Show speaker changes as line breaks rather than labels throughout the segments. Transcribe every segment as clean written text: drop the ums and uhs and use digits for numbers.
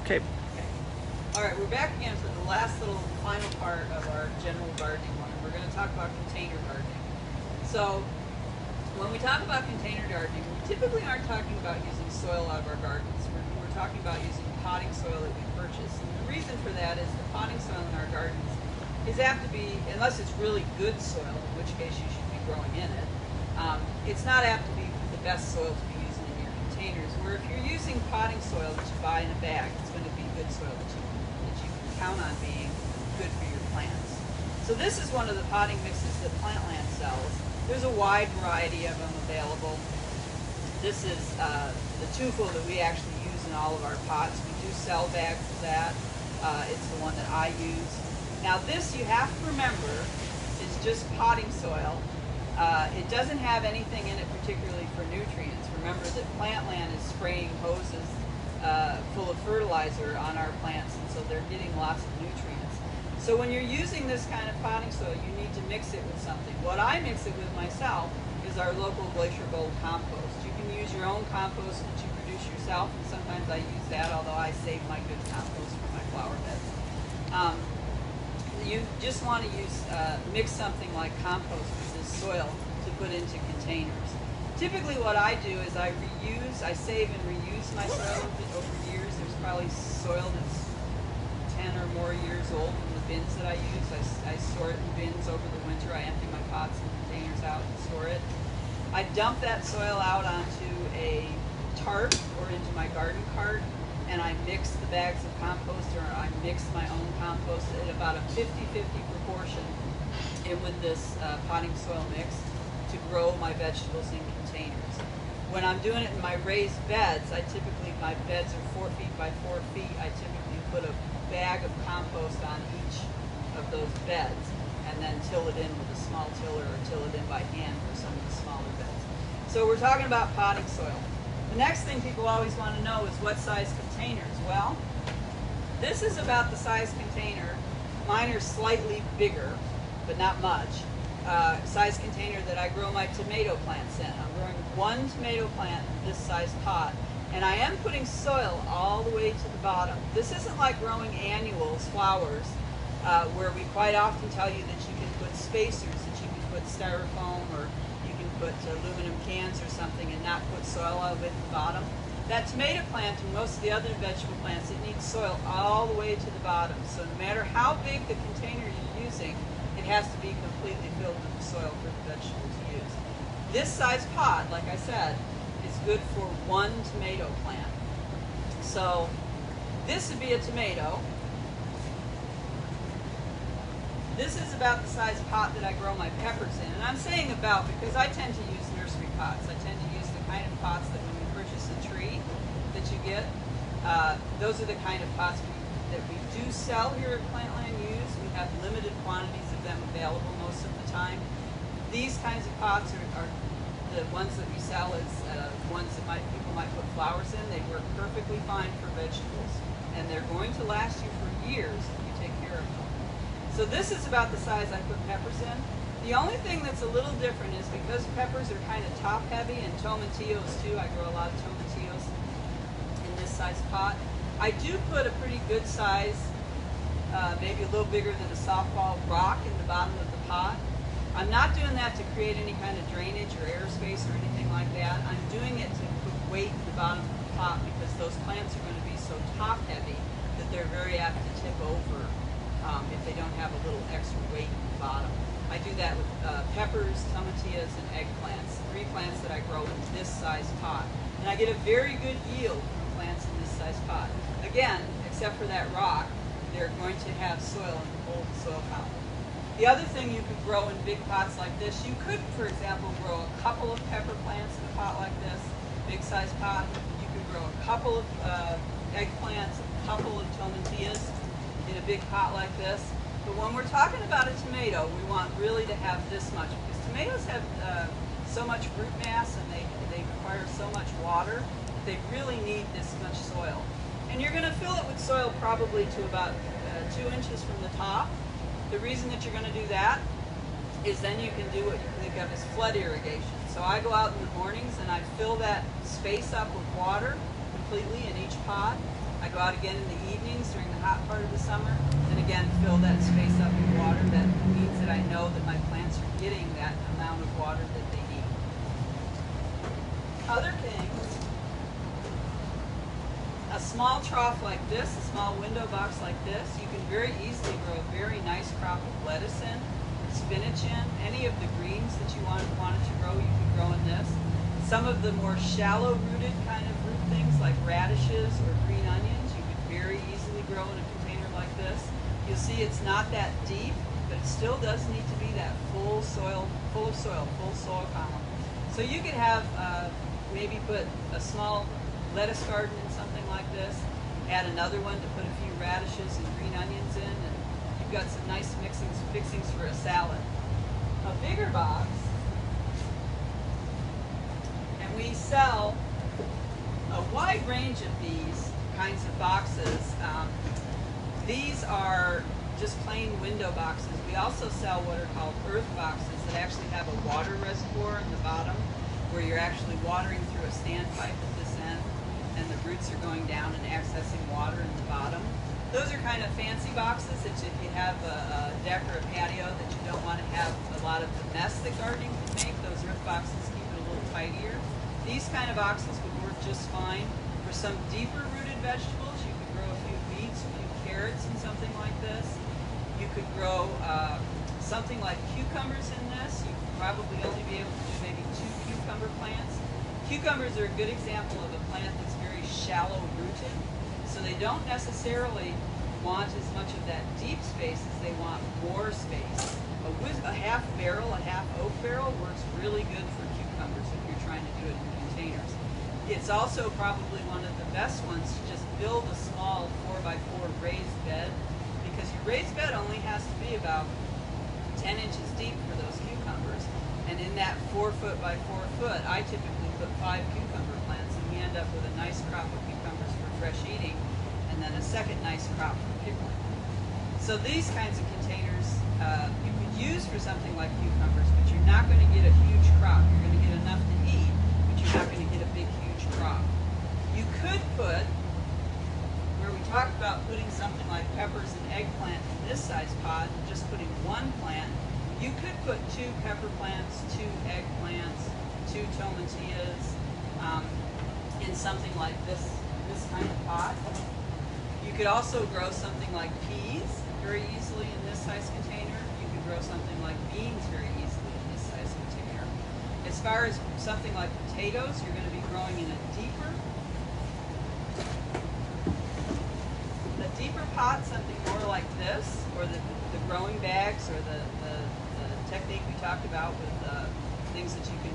Okay.
All right, we're back again for the last little final part of our general gardening one. We're going to talk about container gardening. So, when we talk about container gardening, we typically aren't talking about using soil out of our gardens. We're talking about using potting soil that we purchase. And the reason for that is the potting soil in our gardens is apt to be, unless it's really good soil, in which case you should be growing in it, it's not apt to be the best soil to be using in your containers. Where if you're using potting soil that you buy in a bag, it's going to be good soil that you can count on being good for your plants. So this is one of the potting mixes that Plantland sells. There's a wide variety of them available. This is the twofold that we actually use in all of our pots. We do sell bags of that. It's the one that I use. Now this, you have to remember, is just potting soil. It doesn't have anything in it particularly for nutrients. Remember that Plantland is spraying hoses full of fertilizer on our plants, and so they're getting lots of nutrients. So when you're using this kind of potting soil, you need to mix it with something. What I mix it with myself is our local Glacier Gold compost. You can use your own compost that you produce yourself, and sometimes I use that, although I save my good compost for my flower beds. You just want to mix something like compost with this soil to put into containers. Typically what I do is I save and reuse my soil over years. There's probably soil that's 10 or more years old in the bins that I use. I store it in bins over the winter. I empty my pots and containers out and store it. I dump that soil out onto a tarp or into my garden cart, and I mix the bags of compost, or I mix my own compost at about a 50-50 proportion in with this potting soil mix to grow my vegetables in containers. When I'm doing it in my raised beds, my beds are 4 feet by 4 feet. I typically put a bag of compost on each of those beds and then till it in with a small tiller or till it in by hand for some of the smaller beds. So we're talking about potting soil. The next thing people always want to know is what size containers. Well, this is about the size container. Mine are slightly bigger, but not much. Size container that I grow my tomato plants in. I'm growing one tomato plant in this size pot, and I am putting soil all the way to the bottom. This isn't like growing annuals, flowers, where we quite often tell you that you can put spacers, that you can put styrofoam, or you can put aluminum cans or something and not put soil all the way to the bottom. That tomato plant and most of the other vegetable plants, it needs soil all the way to the bottom. So no matter how big the container you're using, it has to be completely filled with the soil for the vegetable to use. This size pot, like I said, is good for one tomato plant. So this would be a tomato. This is about the size pot that I grow my peppers in. And I'm saying about because I tend to use nursery pots. I tend to use the kind of pots that when you purchase a tree that you get, those are the kind of pots that we do sell here at Plantland Use. We have limited quantities of them available most of the time. These kinds of pots are the ones that we sell as ones that people might put flowers in. They work perfectly fine for vegetables, and they're going to last you for years if you take care of them. So this is about the size I put peppers in. The only thing that's a little different is because peppers are kind of top heavy, and tomatillos too. I grow a lot of tomatillos in this size pot. I do put a pretty good size, maybe a little bigger than a softball rock in the bottom of the pot. I'm not doing that to create any kind of drainage or airspace or anything like that. I'm doing it to put weight in the bottom of the pot because those plants are going to be so top heavy that they're very apt to tip over if they don't have a little extra weight in the bottom. I do that with peppers, tomatillas, and eggplants, 3 plants that I grow in this size pot. And I get a very good yield from plants in this size pot. Again, except for that rock, they're going to have soil and hold the soil content. The other thing you could grow in big pots like this, you could, for example, grow a couple of pepper plants in a pot like this, big size pot. You could grow a couple of eggplants, a couple of tomatillas in a big pot like this. But when we're talking about a tomato, we want really to have this much, because tomatoes have so much root mass and they require so much water that they really need this much soil. And you're going to fill it with soil probably to about 2 inches from the top. The reason that you're going to do that is then you can do what you think of as flood irrigation. So I go out in the mornings and I fill that space up with water completely in each pot. I go out again in the evenings during the hot part of the summer, and again fill that space up with water. That means that I know that my plants are getting that amount of water that they need. Other things, a small trough like this, a small window box like this, you can very easily grow a very nice crop of lettuce in, spinach in, any of the greens that you wanted to grow, you could grow in this. Some of the more shallow rooted kind of root things like radishes or green onions, you could very easily grow in a container like this. You'll see it's not that deep, but it still does need to be that full soil column. So you could have maybe put a small lettuce garden in something like this, add another one to put a few radishes and green onions in, and you've got some nice fixings for a salad. A bigger box, and we sell a wide range of these kinds of boxes. These are just plain window boxes. We also sell what are called earth boxes that actually have a water reservoir in the bottom where you're actually watering through a standpipe at this end and the roots are going down and accessing water in the bottom. Those are kind of fancy boxes that if you have a deck or a patio that you don't want to have a lot of the mess that gardening can make, those earth boxes keep it a little tidier. These kind of boxes would work just fine. For some deeper rooted vegetables, you could grow a few beets, a few carrots in something like this. You could grow something like cucumbers in this. You could probably only be able to do maybe 2 cucumber plants. Cucumbers are a good example of a plant that's very shallow rooted. So they don't necessarily want as much of that deep space as they want more space. A half barrel, a half oak barrel works really good for cucumbers if you're trying to do it in containers. It's also probably one of the best ones to just build a small 4x4 raised bed, because your raised bed only has to be about 10 inches deep for those cucumbers. And in that 4 foot by 4 foot, I typically put 5 cucumber plants, and we end up with a nice crop of cucumbers for fresh eating, and then a second nice crop for pickling. So these kinds of containers you could use for something like cucumbers, but you're not going to get a huge crop. You're going to get enough to eat, but you're not going to get a big, huge crop. You could put, where we talked about putting something like peppers and eggplant in this size pot, and just putting 1 plant, you could put 2 pepper plants, 2 eggplants, 2 tomatillas in something like this kind of pot. You could also grow something like peas very easily in this size container. You could grow something like beans very easily in this size container. As far as something like potatoes, you're going to be growing in a deeper pot, something more like this, or the growing bags, or the technique we talked about with things that you can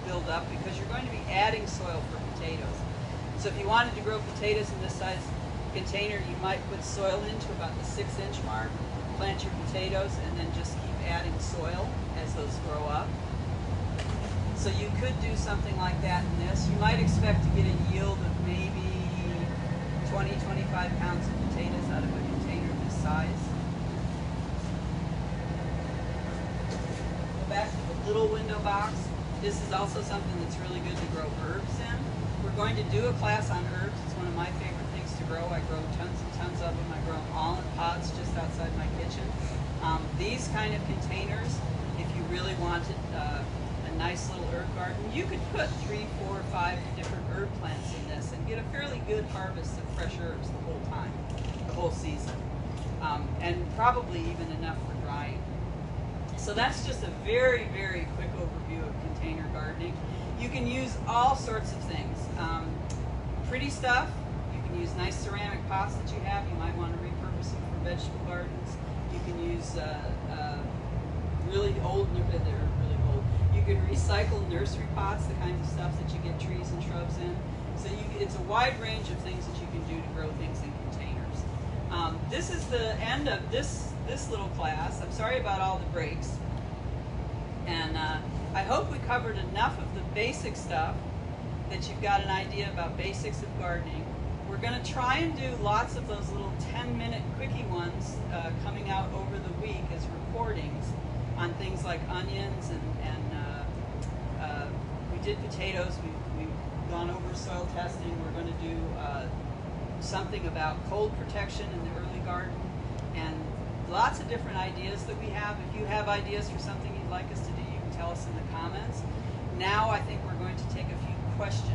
build up, because you're going to be adding soil for potatoes. So if you wanted to grow potatoes in this size container, you might put soil into about the 6-inch mark, plant your potatoes, and then just keep adding soil as those grow up. So you could do something like that in this. You might expect to get a yield of maybe 20-25 pounds of potatoes out of a container this size. Go back to the little window box. This is also something that's really good to grow herbs in. We're going to do a class on herbs. It's one of my favorite things to grow. I grow tons and tons of them. I grow them all in pots just outside my kitchen. These kind of containers, if you really wanted a nice little herb garden, you could put 3, 4, 5 different herb plants in this and get a fairly good harvest of fresh herbs the whole time, the whole season, and probably even enough for drying. So that's just a very, very quick overview of container gardening. You can use all sorts of things. Pretty stuff, you can use nice ceramic pots that you have. You might want to repurpose them for vegetable gardens. You can use really old. You can recycle nursery pots, the kinds of stuff that you get trees and shrubs in. So it's a wide range of things that you can do to grow things in containers. This is the end of this little class. I'm sorry about all the breaks. And I hope we covered enough of the basic stuff that you've got an idea about basics of gardening. We're going to try and do lots of those little 10-minute quickie ones coming out over the week as recordings on things like onions and we did potatoes. We've gone over soil testing. We're going to do something about cold protection in the early garden, and lots of different ideas that we have. If you have ideas for something you'd like us to do, you can tell us in the comments. Now I think we're going to take a few questions.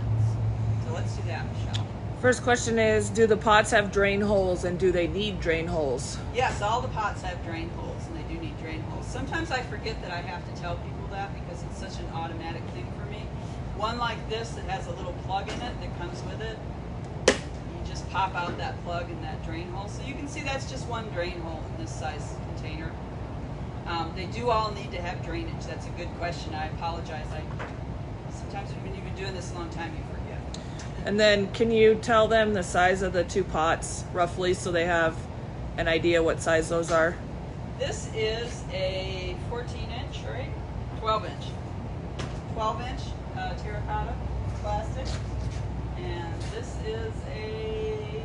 So let's do that, Michelle.
First question is, do the pots have drain holes, and do they need drain holes?
Yes, all the pots have drain holes, and they do need drain holes. Sometimes I forget that I have to tell people that because it's such an automatic thing for me. One like this that has a little plug in it that comes with it, you just pop out that plug in that drain hole. So you can see that's just one drain hole in this size container. They do all need to have drainage. That's a good question. I apologize. Sometimes when you've been doing this a long time, you forget.
And then can you tell them the size of the two pots roughly so they have an idea what size those are?
This is a 14-inch, right? 12-inch. 12-inch terracotta plastic. And this is a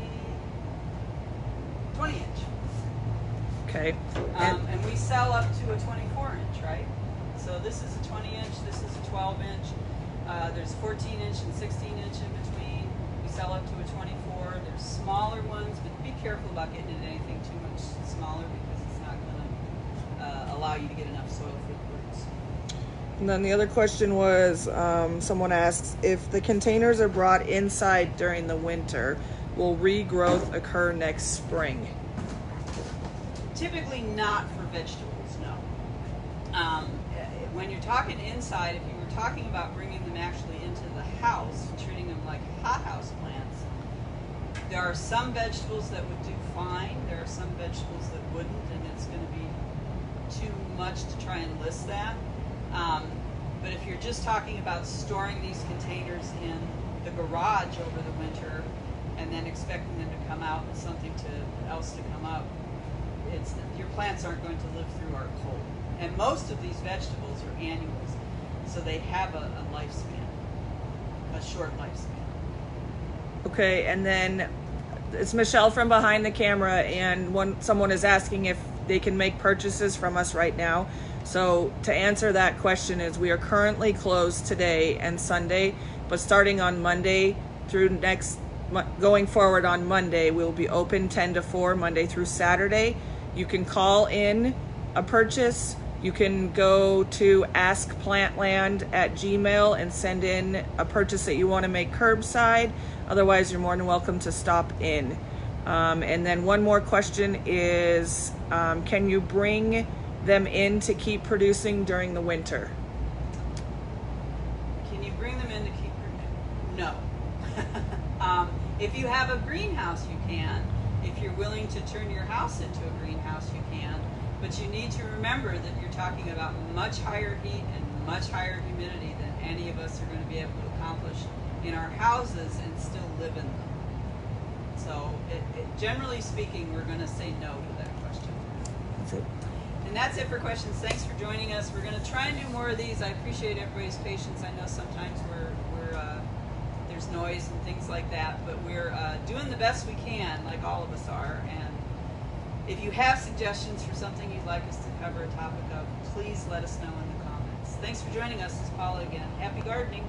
20-inch.
Okay.
And we sell up to a 24-inch, right? So this is a 20-inch, this is a 12-inch. There's 14-inch and 16-inch in between. We sell up to a 24. There's smaller ones, but be careful about getting into anything too much smaller because it's not going to allow you to get enough soil for the roots.
And then the other question was, someone asks, if the containers are brought inside during the winter, will regrowth occur next spring?
Typically not for vegetables, no. When you're talking inside, if you were talking about bringing them actually into the house, treating them like hothouse plants, there are some vegetables that would do fine. There are some vegetables that wouldn't, and it's going to be too much to try and list that. But if you're just talking about storing these containers in the garage over the winter and then expecting them to come out with something else to come up, your plants aren't going to live through our cold. And most of these vegetables are annuals, so they have a lifespan, a short lifespan.
Okay, and then it's Michelle from behind the camera, and someone is asking if they can make purchases from us right now. So to answer that question is, we are currently closed today and Sunday, but starting on Monday through going forward on Monday, we'll be open 10 to 4 Monday through Saturday. You can call in a purchase. You can go to askplantland@gmail and send in a purchase that you want to make curbside. Otherwise, you're more than welcome to stop in. And then one more question is, can you bring them in to keep producing during the winter?
Can you bring them in to keep producing? No. If you have a greenhouse, you can. If you're willing to turn your house into a greenhouse, you can. But you need to remember that you're talking about much higher heat and much higher humidity than any of us are going to be able to accomplish in our houses and still live in them. So generally speaking, we're going to say no to that question.
That's it.
And that's it for questions. Thanks for joining us. We're going to try and do more of these. I appreciate everybody's patience. I know sometimes there's noise and things like that, but we're doing the best we can, like all of us are. And if you have suggestions for something you'd like us to cover a topic of, please let us know in the comments. Thanks for joining us. This is Paula again. Happy gardening.